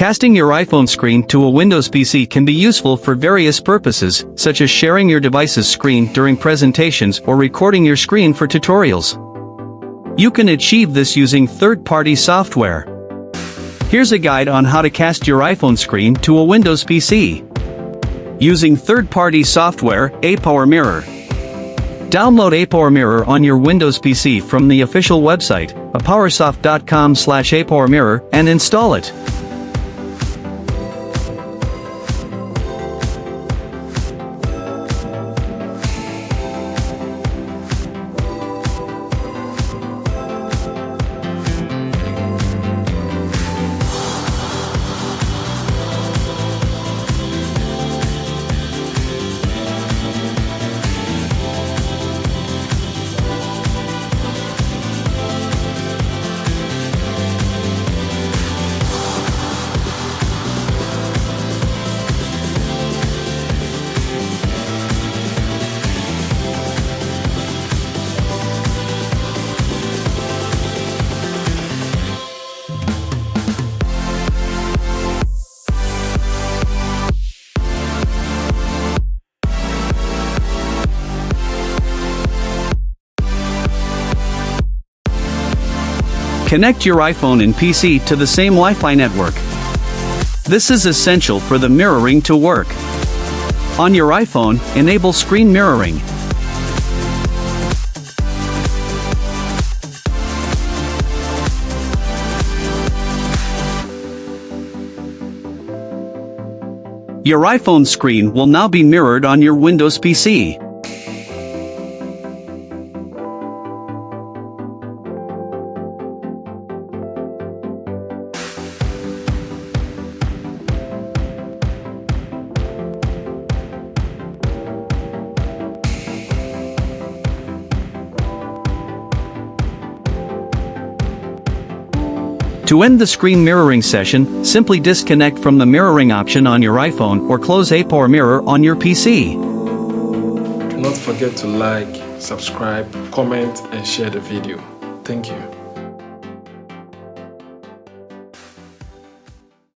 Casting your iPhone screen to a Windows PC can be useful for various purposes, such as sharing your device's screen during presentations or recording your screen for tutorials. You can achieve this using third-party software. Here's a guide on how to cast your iPhone screen to a Windows PC. Using third-party software, ApowerMirror. Download ApowerMirror on your Windows PC from the official website, apowersoft.com/ApowerMirror, and install it. Connect your iPhone and PC to the same Wi-Fi network. This is essential for the mirroring to work. On your iPhone, enable screen mirroring. Your iPhone screen will now be mirrored on your Windows PC. To end the screen mirroring session, simply disconnect from the mirroring option on your iPhone or close ApowerMirror on your PC. Do not forget to like, subscribe, comment, and share the video. Thank you.